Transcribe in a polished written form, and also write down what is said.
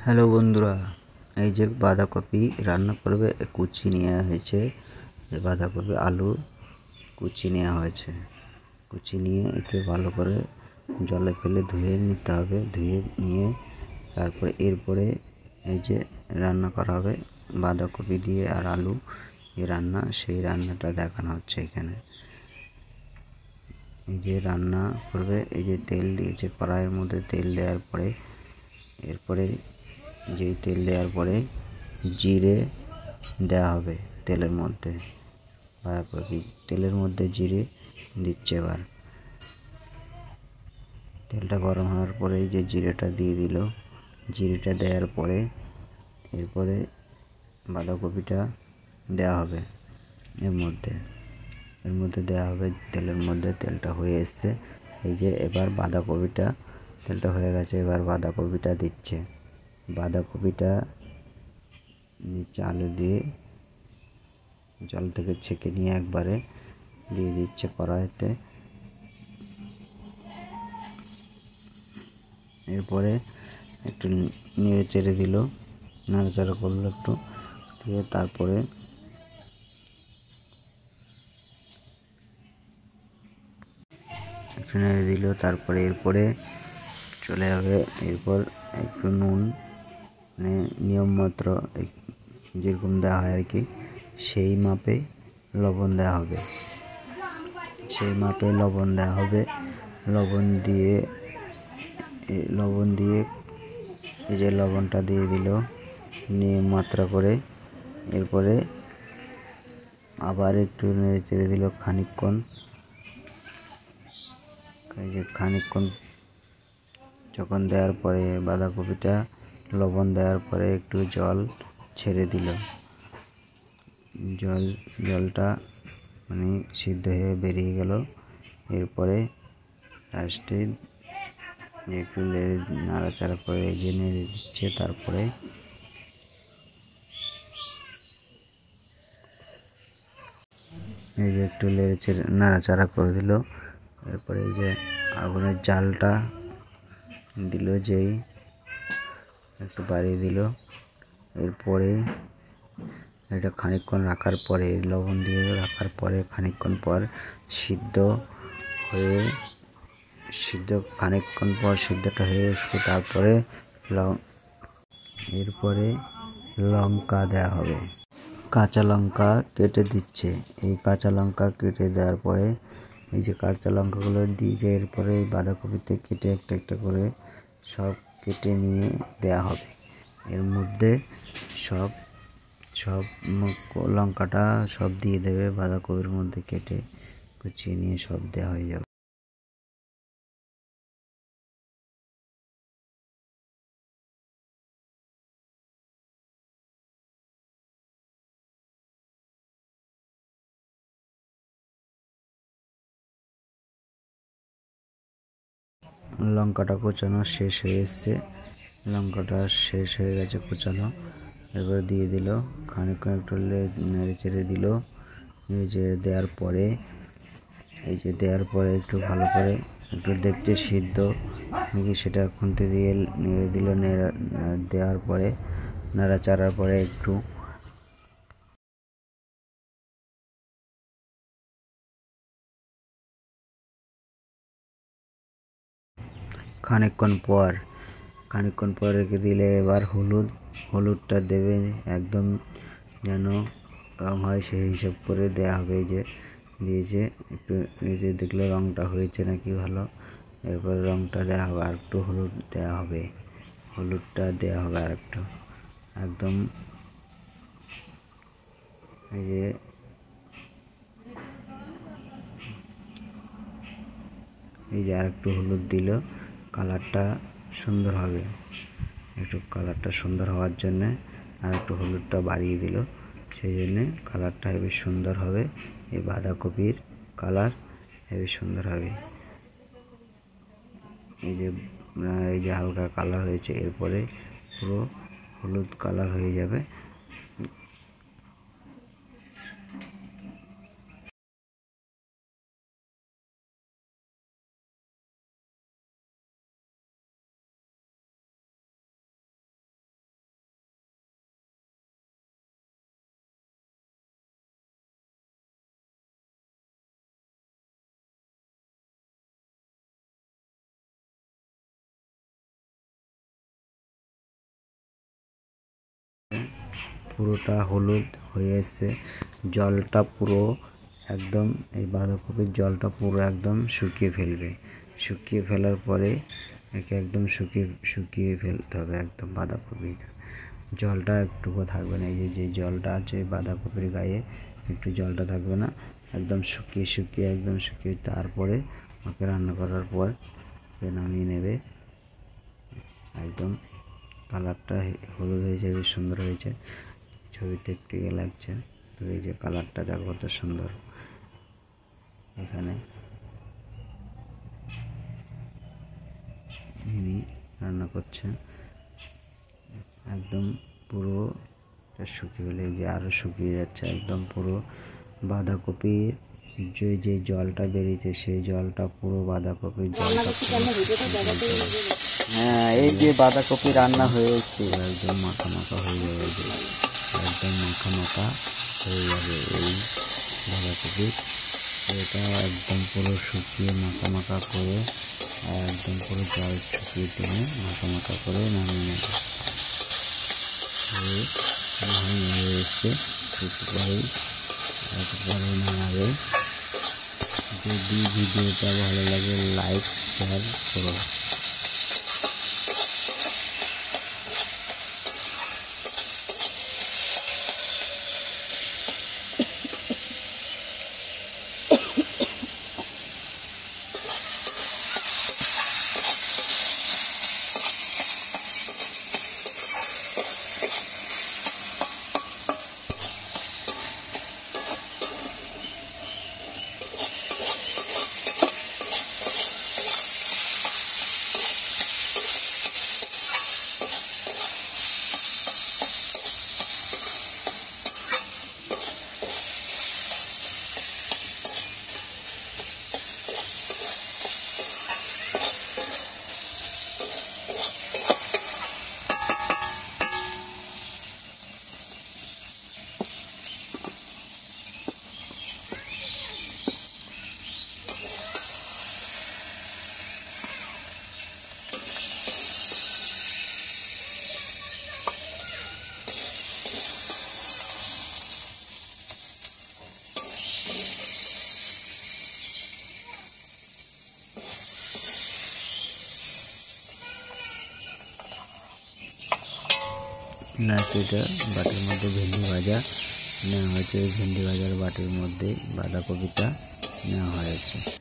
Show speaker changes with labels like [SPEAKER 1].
[SPEAKER 1] Hello বন্ধুরা, এই যে বাঁধাকপি রান্না করবে কুচি নেওয়া হয়েছে। বাঁধাকপি আলু কুচি নেওয়া হয়েছে। কুচি নিয়ে একে ভালো করে জলে ফেলে ধুয়ে নিতে হবে। ধুয়ে নিয়ে এরপরে এই যে রান্না করা হবে বাঁধাকপি দিয়ে আর আলু এই রান্না, সেই রান্নাটা দেখানো হচ্ছে এখানে। এই যে রান্না করবে, এই যে তেল দিয়েছে কড়াইয়ের মধ্যে। তেল দেওয়ার পরে এরপরে যেই তেল দেওয়ার পরে জিরে দেওয়া হবে তেলের মধ্যে। বাঁধাকপি তেলের মধ্যে জিরে দিচ্ছে। এবার তেলটা গরম হওয়ার পরে যে জিরেটা দিয়ে দিল। জিরেটা দেওয়ার পরে এরপরে বাঁধাকপিটা দেওয়া হবে এর মধ্যে দেওয়া হবে তেলের মধ্যে। তেলটা হয়ে এসছে, এই যে এবার বাঁধাকপিটা, তেলটা হয়ে গেছে, এবার বাঁধাকপিটা দিচ্ছে। বাঁধাকপিটা নিচে আলু দিয়ে জল থেকে ছেঁকে নিয়ে একবারে দিয়ে দিচ্ছে কড়াইতে। এরপরে একটু নেড়ে চেড়ে দিল, নাড়াচাড়া করলো একটু দিয়ে তারপরে একটু নেড়ে দিল। তারপরে এরপরে চলে যাবে। এরপর একটু নুন, মানে নিয়ম মাত্র যেরকম দেওয়া হয় আর কি, সেই মাপে লবণ দেওয়া হবে। লবণ দিয়ে এই যে লবণটা দিয়ে দিল নিয়ম মাত্রা করে। এরপরে আবার একটু নেড়ে চেড়ে দিল খানিকক্ষণ। এই যে খানিকক্ষণ যখন দেওয়ার পরে বাঁধাকপিটা লবণ দেওয়ার পরে একটু জল ছেড়ে দিল। জলটা মানে সিদ্ধ হয়ে বেরিয়ে গেল। এরপরে লাস্টে একটু নাড়াচাড়া করে এগিয়ে নেড়ে দিচ্ছে। তারপরে এই যে একটু নাড়াচাড়া করে দিল। এরপরে এই যে আগুনের জালটা দিল, যেই একটু বাড়িয়ে দিল। এরপরে এটা খানিকক্ষণ রাখার পরে, লবণ দিয়ে রাখার পরে খানিকক্ষণ পর খানিকক্ষণ পর সিদ্ধটা হয়ে এসছে। তারপরে এরপরে লঙ্কা দেওয়া হবে। কাঁচা লঙ্কা কেটে দিচ্ছে। এই কাঁচা লঙ্কা কেটে দেওয়ার পরে এই যে কাঁচা লঙ্কাগুলো দিয়েছে। এরপরে বাঁধাকপিতে কেটে একটা একটা করে সব কেটে নিয়ে দেওয়া হবে এর মধ্যে। সব লঙ্কাটা সব দিয়ে দেবে বাঁধাকপির মধ্যে, কেটে কুচিয়ে নিয়ে সব দেওয়া হয়ে যাবে। লঙ্কাটা কোচানো শেষ হয়ে এসছে। লঙ্কাটা শেষ হয়ে গেছে কোচানো। এরপর দিয়ে দিল খানিকক্ষণ একটু নেড়ে চেড়ে দিল। নেড়ে চেড়ে দেওয়ার পরে এই যে দেওয়ার পরে একটু ভালো করে একটু দেখতে সিদ্ধ নাকি সেটা খুন্তি দিয়ে নেড়ে দিল। দেওয়ার পরে নাড়াচাড়ার পরে একটু খানিকক্ষণ পর রেখে দিলে এবার হলুদটা দেবে একদম, যেন রং হয় সেই হিসাব করে দেওয়া হবে। এই যে দিয়েছে, একটু নিজে দেখলে রংটা হয়েছে নাকি ভালো। এরপর রংটা দেওয়া হবে, আর একটু হলুদ দেওয়া হবে। হলুদটা দেওয়া হবে আর একটু একদম। এই যে আর একটু হলুদ দিল, কালারটা সুন্দর হবে। একটু কালারটা সুন্দর হওয়ার জন্যে আর একটু হলুদটা বাড়িয়ে দিল। সেই জন্যে কালারটা হেবি সুন্দর হবে। এই বাঁধাকপির কালার হেবি সুন্দর হবে। এই যে হালকা কালার হয়েছে, এরপরে পুরো হলুদ কালার হয়ে যাবে। পুরোটা হলুদ হয়ে এসছে, জলটা পুরো একদম এই বাঁধাকপির জলটা পুরো একদম শুকিয়ে ফেলবে। শুকিয়ে ফেলার পরে একে একদম শুকিয়ে ফেলতে হবে একদম বাঁধাকপি, জলটা একটুকু থাকবে না। এই যে জলটা আছে বাঁধাকপির গায়ে একটু জলটা থাকবে না, একদম শুকিয়ে একদম শুকিয়ে। তারপরে ওকে রান্না করার পর নামিয়ে নেবে। একদম কালারটা হলুদ হয়েছে, বেশ সুন্দর হয়েছে, ছবিতে একটু ইয়ে লাগছে। তো এই যে কালারটা দেখো কত সুন্দর। এখানে ইনি রান্না করছেন, একদম পুরো শুকিয়ে গেলে এই যে আরও শুকিয়ে যাচ্ছে একদম পুরো। বাঁধাকপির যে জলটা বেরিয়েছে সেই জলটা পুরো বাঁধাকপির জলটা। হ্যাঁ, এই যে বাঁধাকপি রান্না হয়ে এসছে, একদম মাখা মাখা হয়ে যাবে, একদম মাখা মাখা হয়ে যাবে এই বাঁধাকপি। এটা একদম পুরো শুকিয়ে মাখা মাখা করে একদম পুরো জল শুকিয়ে টেনে মাখা মাখা করে নামিয়ে নেবে। হয়ে এসছে, একটু পরেই নামাবে। যদি ভিডিওটা ভালো লাগে লাইক শেয়ার করো। এটা বাটির মধ্যে ভেন্ডি ভাজা নেওয়া হয়েছে, ভেন্ডি ভাজার বাটির মধ্যে বাঁধাকপিটা নেওয়া হয়েছে।